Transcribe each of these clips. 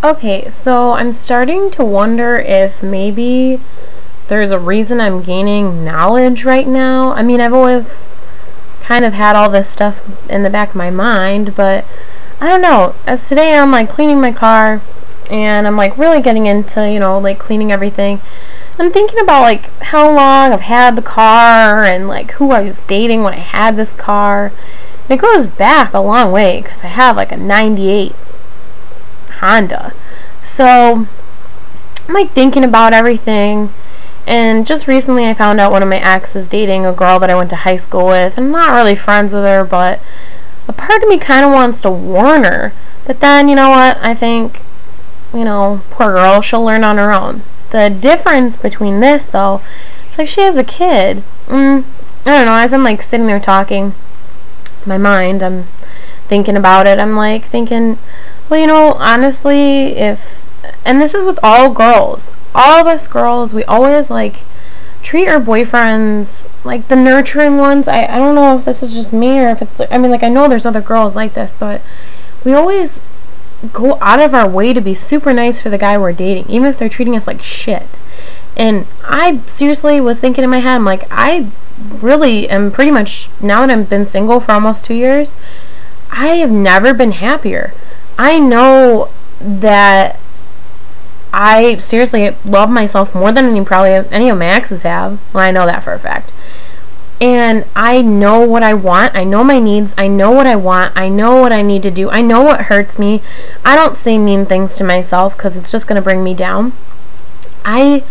Okay, so I'm starting to wonder if maybe there's a reason I'm gaining knowledge right now. I mean, I've always kind of had all this stuff in the back of my mind, but I don't know. As today I'm like cleaning my car and I'm like really getting into, like cleaning everything. I'm thinking about like how long I've had the car and like who I was dating when I had this car. And it goes back a long way because I have like a 98 Honda. So I'm like thinking about everything, and just recently I found out one of my exes dating a girl that I went to high school with. I'm not really friends with her, but a part of me kind of wants to warn her. But then, you know what? I think, poor girl, she'll learn on her own. The difference between this, though, it's like she has a kid. I don't know, as I'm like sitting there talking, my mind, I'm thinking about it. I'm like thinking, well, honestly, and this is with all girls, all of us girls, we always like treat our boyfriends like the nurturing ones. I don't know if this is just me or if it's, I mean, like, I know there's other girls like this, but we always go out of our way to be super nice for the guy we're dating, even if they're treating us like shit. And I seriously was thinking in my head, I'm like, I really am pretty much, now that I've been single for almost 2 years, I have never been happier. I know that I seriously love myself more than any of my exes have. Well, I know that for a fact. And I know what I want. I know my needs. I know what I want. I know what I need to do. I know what hurts me. I don't say mean things to myself because it's just going to bring me down. I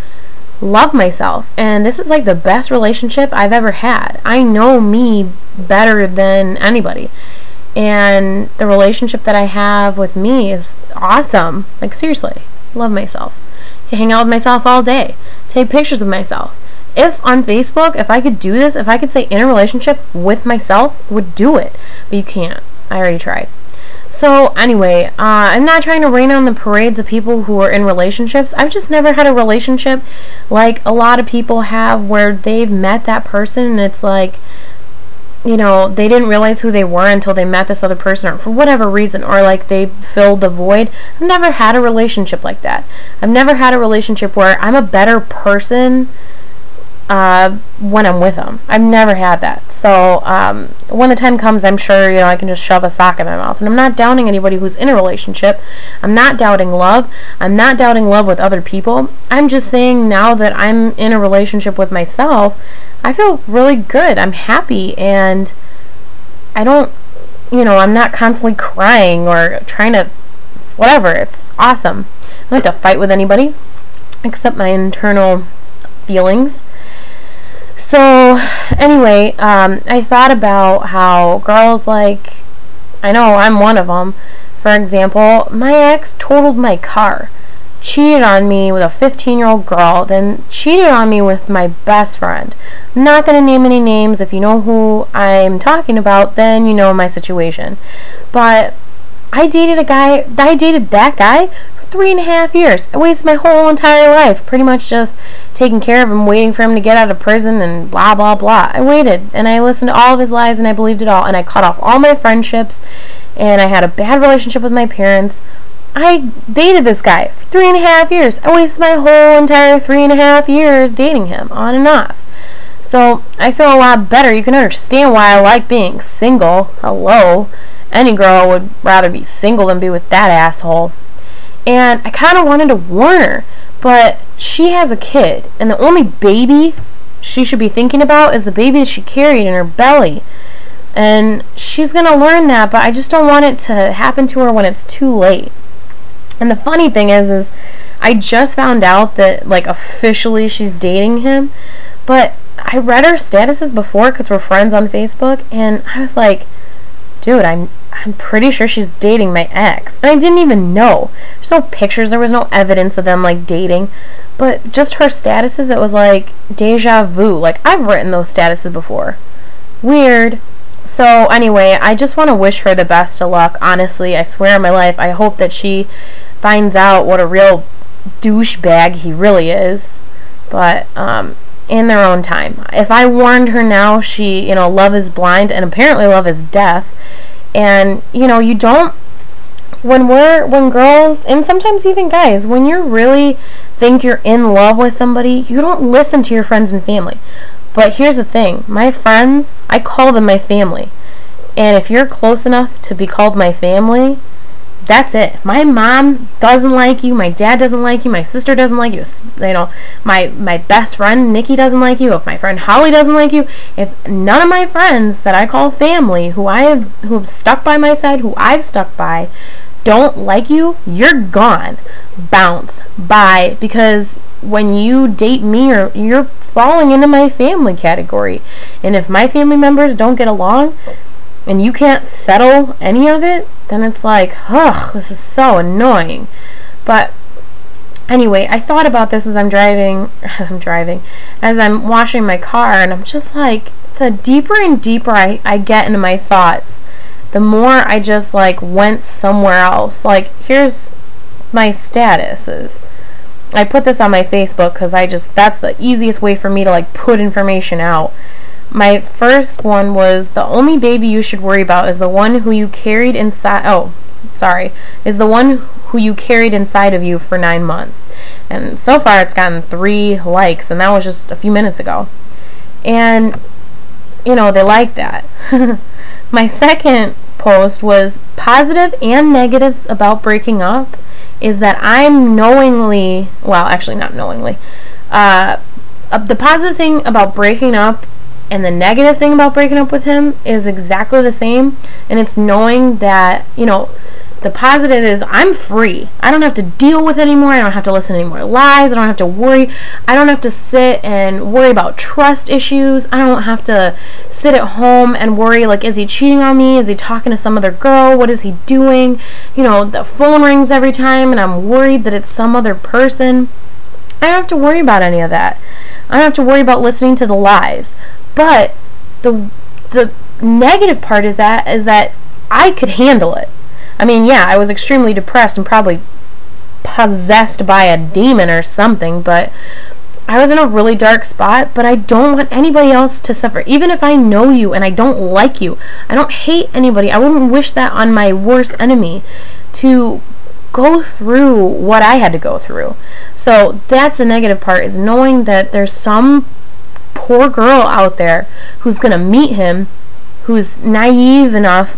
love myself, and this is like the best relationship I've ever had. I know me better than anybody. And the relationship that I have with me is awesome. Like, seriously, love myself. I hang out with myself all day. Take pictures of myself. If on Facebook, if I could do this, if I could say in a relationship with myself, would do it. But you can't. I already tried. So anyway, I'm not trying to rain on the parades of people who are in relationships. I've just never had a relationship like a lot of people have where they've met that person and it's like, they didn't realize who they were until they met this other person, or for whatever reason, or like they filled the void. I've never had a relationship like that. I've never had a relationship where I'm a better person when I'm with them. I've never had that. So when the time comes, I'm sure I can just shove a sock in my mouth. And I'm not doubting anybody who's in a relationship. I'm not doubting love. I'm not doubting love with other people. I'm just saying now that I'm in a relationship with myself, I feel really good. I'm happy, and I don't, I'm not constantly crying or trying to, whatever. It's awesome. I don't have to fight with anybody except my internal feelings. So anyway, I thought about how girls, like, I know I'm one of them. For example, my ex totaled my car, cheated on me with a 15-year-old girl, then cheated on me with my best friend. I'm not going to name any names. If you know who I'm talking about, then you know my situation. But I dated that guy for 3.5 years. I wasted my whole entire life pretty much just taking care of him, waiting for him to get out of prison and blah, blah, blah. I waited, and I listened to all of his lies, and I believed it all, and I cut off all my friendships, and I had a bad relationship with my parents. I dated this guy for 3.5 years. I wasted my whole entire 3.5 years dating him, on and off. So I feel a lot better. You can understand why I like being single. Hello. Any girl would rather be single than be with that asshole. And I kind of wanted to warn her, but she has a kid, and the only baby she should be thinking about is the baby that she carried in her belly. And she's going to learn that, but I just don't want it to happen to her when it's too late. And the funny thing is I just found out that, like, officially she's dating him, but I read her statuses before because we're friends on Facebook, and I was like, dude, I'm pretty sure she's dating my ex. And I didn't even know. There's no pictures, there was no evidence of them, like, dating, but just her statuses, it was like deja vu. Like, I've written those statuses before. Weird. So anyway, I just want to wish her the best of luck, honestly. I swear on my life, I hope that she finds out what a real douchebag he really is. But in their own time. If I warned her now, she, love is blind, and apparently love is deaf. And, you don't when girls, and sometimes even guys, when you really think you're in love with somebody, you don't listen to your friends and family. But here's the thing, my friends, I call them my family. And if you're close enough to be called my family, that's it. If my mom doesn't like you, my dad doesn't like you, my sister doesn't like you, my best friend Nikki doesn't like you, if my friend Holly doesn't like you, if none of my friends that I call family, who have stuck by my side, who I've stuck by, don't like you, you're gone. Bounce. Bye. Because when you date me, you're falling into my family category. And if my family members don't get along, and you can't settle any of it, then it's like, ugh, this is so annoying. But anyway, I thought about this as I'm driving, as I'm washing my car, and I'm just like, the deeper and deeper I get into my thoughts, the more I just like went somewhere else. Like, here's my statuses. I put this on my Facebook because that's the easiest way for me to like put information out. My first one was, the only baby you should worry about is the one who you carried inside, is the one who you carried inside of you for 9 months. And so far it's gotten 3 likes, and that was just a few minutes ago. And, they like that. My second post was, positive and negatives about breaking up is that I'm knowingly, well, actually not knowingly, the positive thing about breaking up and the negative thing about breaking up with him is exactly the same, and it's knowing that, the positive is I'm free. I don't have to deal with it anymore. I don't have to listen to any more lies. I don't have to worry. I don't have to sit and worry about trust issues. I don't have to sit at home and worry, like, is he cheating on me? Is he talking to some other girl? What is he doing? The phone rings every time, and I'm worried that it's some other person. I don't have to worry about any of that. I don't have to worry about listening to the lies. But the negative part is that I could handle it. I mean, yeah, I was extremely depressed and probably possessed by a demon or something, but I was in a really dark spot, but I don't want anybody else to suffer. Even if I know you and I don't like you, I don't hate anybody. I wouldn't wish that on my worst enemy, to go through what I had to go through. So that's the negative part, is knowing that there's some poor girl out there who's going to meet him, who's naive enough,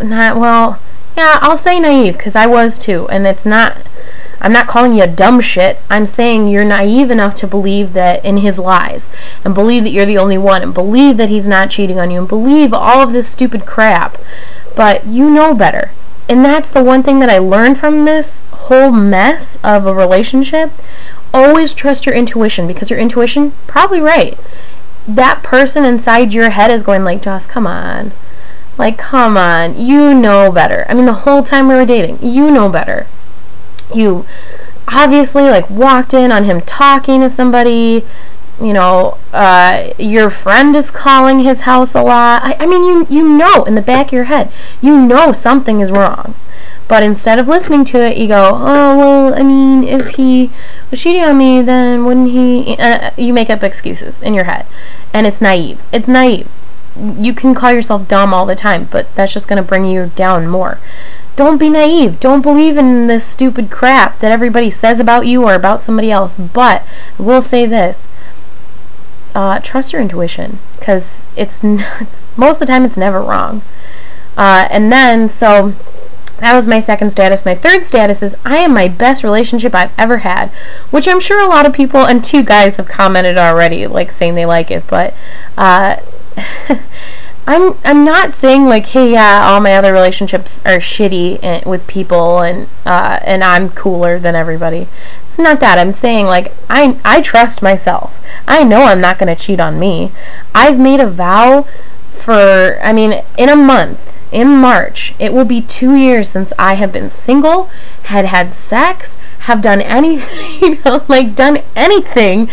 I'll say naive, because I was too, and I'm not calling you a dumb shit. I'm saying you're naive enough to believe that in his lies, and believe that you're the only one, and believe that he's not cheating on you, and believe all of this stupid crap. But you know better. And that's the one thing that I learned from this whole mess of a relationship. Always trust your intuition, because your intuition, probably right. That person inside your head is going like, Joss, come on. Like, come on. You know better. I mean, the whole time we were dating, you know better. You obviously, like, walked in on him talking to somebody. Your friend is calling his house a lot. I mean, you know in the back of your head, you know something is wrong. But instead of listening to it, you go, oh, well, I mean, if he was cheating on me, then wouldn't he... you make up excuses in your head. And it's naive. It's naive. You can call yourself dumb all the time, but that's just going to bring you down more. Don't be naive. Don't believe in this stupid crap that everybody says about you or about somebody else. But I will say this. Trust your intuition, because most of the time it's never wrong. And then, so... that was my second status. My third status is, I am my best relationship I've ever had, which I'm sure a lot of people, and 2 guys have commented already, like, saying they like it, but I'm not saying, like, hey, yeah, all my other relationships are shitty with people, and I'm cooler than everybody. It's not that. I'm saying, like, I trust myself. I know I'm not going to cheat on me. I've made a vow in a month. In March, it will be 2 years since I have been single, had sex, have done anything, done anything,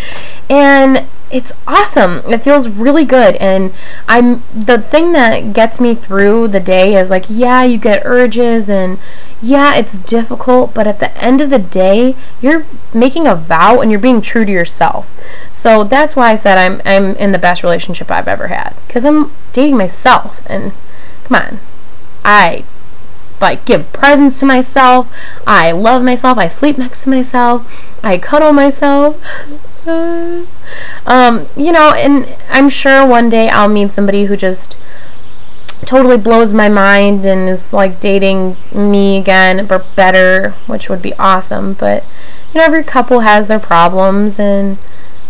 and it's awesome. It feels really good, and the thing that gets me through the day is, like, yeah, you get urges, and yeah, it's difficult, but at the end of the day, you're making a vow, and you're being true to yourself. So that's why I said I'm in the best relationship I've ever had, because I'm dating myself, and come on. like give presents to myself. I love myself. I sleep next to myself. I cuddle myself. You know, and I'm sure one day I'll meet somebody who just totally blows my mind and is like dating me again, but better, which would be awesome. But you know, every couple has their problems, and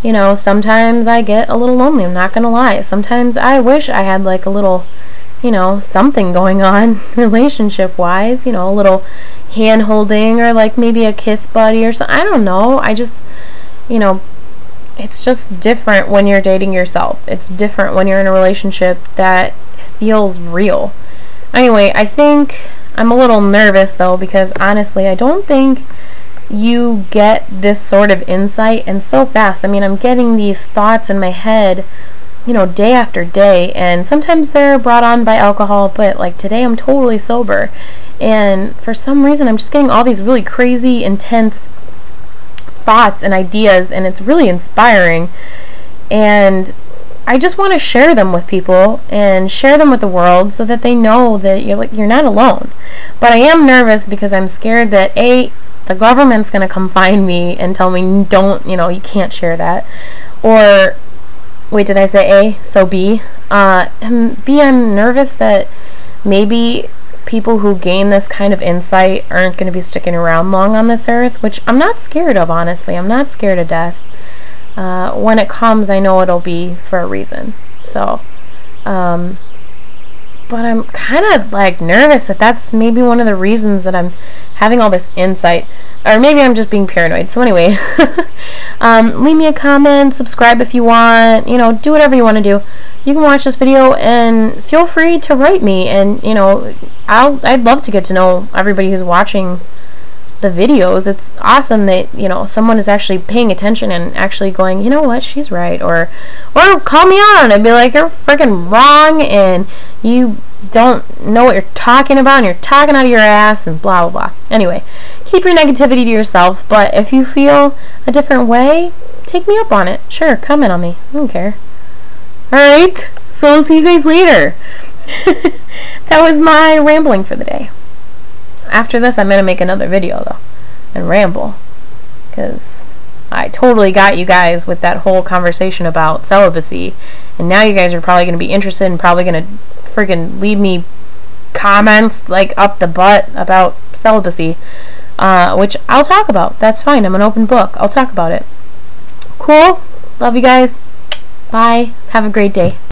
you know, sometimes I get a little lonely, I'm not gonna lie. Sometimes I wish I had like a little, you know, something going on relationship wise, you know, a little hand holding or like maybe a kiss buddy or something. I don't know. I just, you know, it's just different when you're dating yourself. It's different when you're in a relationship that feels real. Anyway, I think I'm a little nervous though, because honestly, I don't think you get this sort of insight and so fast. I mean, I'm getting these thoughts in my head, you know, day after day, and sometimes they're brought on by alcohol, but like today I'm totally sober, and for some reason I'm just getting all these really crazy, intense thoughts and ideas, and it's really inspiring, and I just want to share them with people and share them with the world so that they know that you're not alone. But I am nervous because I'm scared that the government's going to come find me and tell me, don't, you know, you can't share that. Or, wait, did I say A? So B. And B, I'm nervous that maybe people who gain this kind of insight aren't going to be sticking around long on this earth, which I'm not scared of, honestly. I'm not scared of death. When it comes, I know it'll be for a reason. So, but I'm kind of like nervous that that's maybe one of the reasons that I'm having all this insight, or maybe I'm just being paranoid. So anyway, leave me a comment, subscribe if you want, you know, do whatever you want to do. You can watch this video and feel free to write me, and you know, I'd love to get to know everybody who's watching the videos. It's awesome that, you know, someone is actually paying attention and actually going, you know what, she's right, or call me on and be like, you're freaking wrong and you don't know what you're talking about and you're talking out of your ass and blah blah blah. Anyway, keep your negativity to yourself, but if you feel a different way, take me up on it. Sure, comment on me. I don't care. Alright, so I'll see you guys later. That was my rambling for the day. After this, I'm going to make another video, though, and ramble, because I totally got you guys with that whole conversation about celibacy, and now you guys are probably going to be interested and probably going to freaking leave me comments, like, up the butt about celibacy, which I'll talk about. That's fine. I'm an open book. I'll talk about it. Cool? Love you guys. Bye. Have a great day.